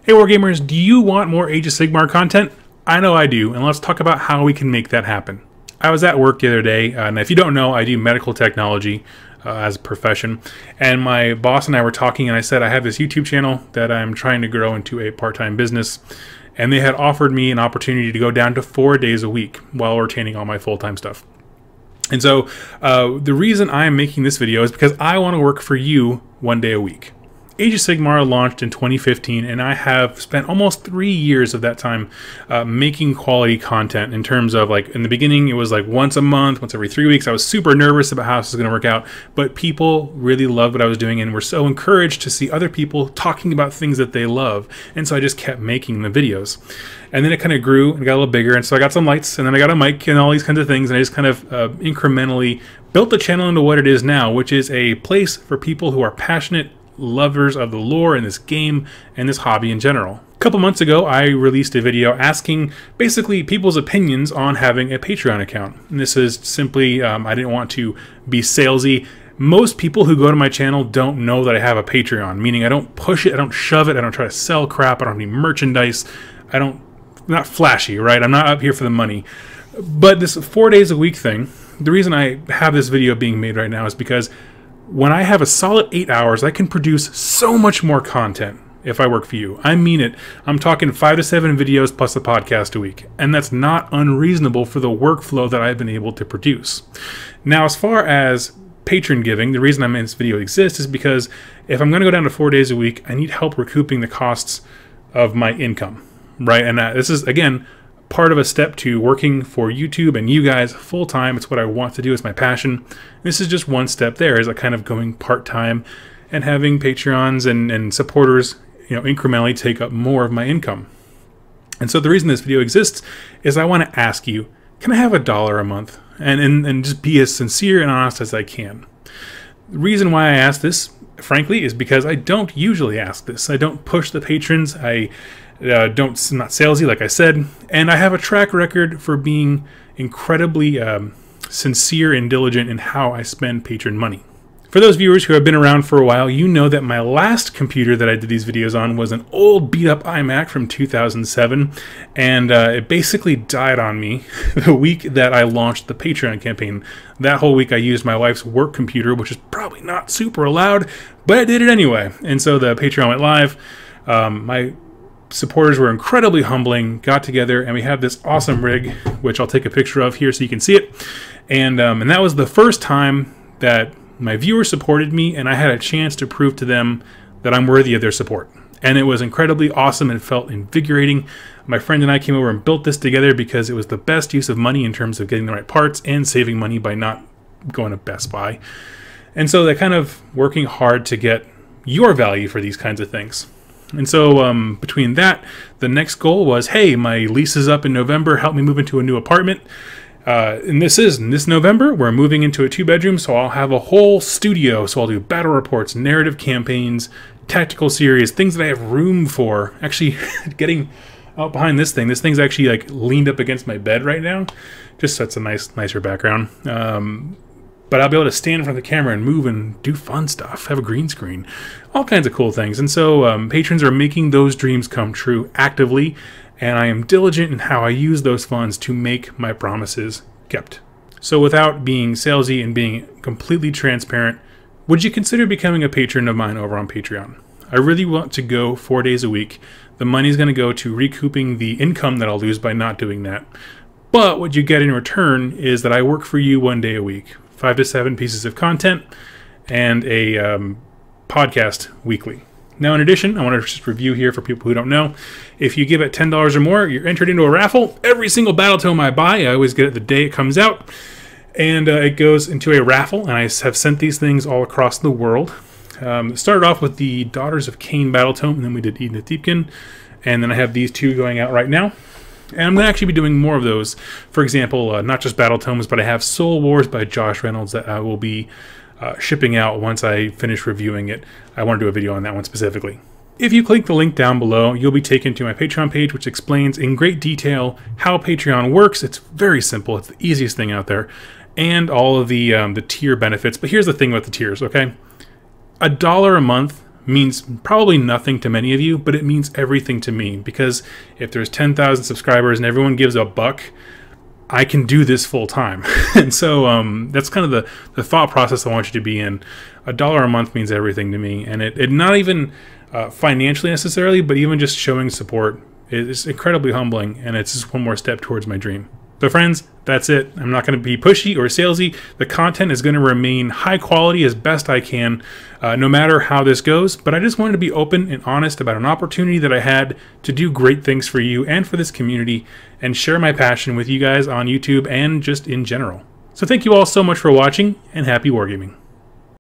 Hey Wargamers, do you want more Age of Sigmar content? I know I do, and let's talk about how we can make that happen. I was at work the other day, and if you don't know, I do medical technology as a profession, and my boss and I were talking, and I said I have this YouTube channel that I'm trying to grow into a part-time business, and they had offered me an opportunity to go down to 4 days a week while retaining all my full-time stuff. And so the reason I am making this video is because I want to work for you 1 day a week. Age of Sigmar launched in 2015, and I have spent almost 3 years of that time making quality content in terms of, like, in the beginning, it was like once a month, once every 3 weeks. I was super nervous about how this was going to work out, but people really loved what I was doing and were so encouraged to see other people talking about things that they love. And so I just kept making the videos. And then it kind of grew and got a little bigger, and so I got some lights, and then I got a mic and all these kinds of things, and I just kind of incrementally built the channel into what it is now, which is a place for people who are passionate lovers of the lore in this game and this hobby in general. A couple months ago, I released a video asking basically people's opinions on having a Patreon account. And this is simply, I didn't want to be salesy. Most people who go to my channel don't know that I have a Patreon, meaning I don't push it, I don't shove it, I don't try to sell crap, I don't have any merchandise, I'm not flashy, right? I'm not up here for the money. But this 4 days a week thing, the reason I have this video being made right now is because when I have a solid 8 hours, I can produce so much more content if I work for you. I mean it. I'm talking 5 to 7 videos plus a podcast a week. And that's not unreasonable for the workflow that I've been able to produce. Now, as far as patron giving, the reason I made this video exist is because if I'm going to go down to 4 days a week, I need help recouping the costs of my income, right? And this is, again, part of a step to working for YouTube and you guys full time. It's what I want to do. It's my passion. This is just one step there, is like kind of going part-time and having Patreons and supporters, you know, incrementally take up more of my income. And so the reason this video exists is I want to ask you, can I have $1 a month? And just be as sincere and honest as I can. The reason why I ask this, frankly, is because I don't usually ask this. I don't push the patrons. I'm not salesy, like I said, and I have a track record for being incredibly sincere and diligent in how I spend patron money. For those viewers who have been around for a while, you know that my last computer that I did these videos on was an old beat-up iMac from 2007, and it basically died on me the week that I launched the Patreon campaign. That whole week I used my wife's work computer, which is probably not super allowed, but I did it anyway, and so the Patreon went live. My supporters were incredibly humbling, got together, and we have this awesome rig, which I'll take a picture of here so you can see it. And that was the first time that my viewers supported me, and I had a chance to prove to them that I'm worthy of their support. And it was incredibly awesome and felt invigorating. My friend and I came over and built this together because it was the best use of money in terms of getting the right parts and saving money by not going to Best Buy. And so they're kind of working hard to get your value for these kinds of things. And so between that, the next goal was, hey, my lease is up in November, help me move into a new apartment. And this November, we're moving into a 2-bedroom, so I'll have a whole studio. So I'll do battle reports, narrative campaigns, tactical series, things that I have room for. Actually, getting out behind this thing's actually like leaned up against my bed right now, just so it's a nicer background. But I'll be able to stand in front of the camera and move and do fun stuff, have a green screen, all kinds of cool things. And so patrons are making those dreams come true actively, and I am diligent in how I use those funds to make my promises kept. So without being salesy and being completely transparent, would you consider becoming a patron of mine over on Patreon? I really want to go 4 days a week. The money's going to go to recouping the income that I'll lose by not doing that. But what you get in return is that I work for you 1 day a week. 5 to 7 pieces of content, and a podcast weekly. Now, in addition, I want to just review here for people who don't know. If you give it $10 or more, you're entered into a raffle. Every single battle tome I buy, I always get it the day it comes out, and it goes into a raffle, and I have sent these things all across the world. It started off with the Daughters of Cain battle tome, and then we did Eden of Deepkin, and then I have these 2 going out right now. And I'm going to actually be doing more of those. For example, not just battle tomes, but I have Soul Wars by Josh Reynolds that I will be shipping out once I finish reviewing it. I want to do a video on that one specifically. If you click the link down below, you'll be taken to my Patreon page, which explains in great detail how Patreon works. It's very simple. It's the easiest thing out there. And all of the tier benefits. But here's the thing about the tiers, okay? $1 a month means probably nothing to many of you, but it means everything to me, because if there's 10,000 subscribers and everyone gives $1, I can do this full time. And so that's kind of the thought process I want you to be in. $1 a month means everything to me, and it not even financially necessarily, but even just showing support is incredibly humbling, and it's just one more step towards my dream. So friends, that's it. I'm not going to be pushy or salesy. The content is going to remain high quality as best I can, no matter how this goes. But I just wanted to be open and honest about an opportunity that I had to do great things for you and for this community, and share my passion with you guys on YouTube and just in general. So thank you all so much for watching, and happy wargaming.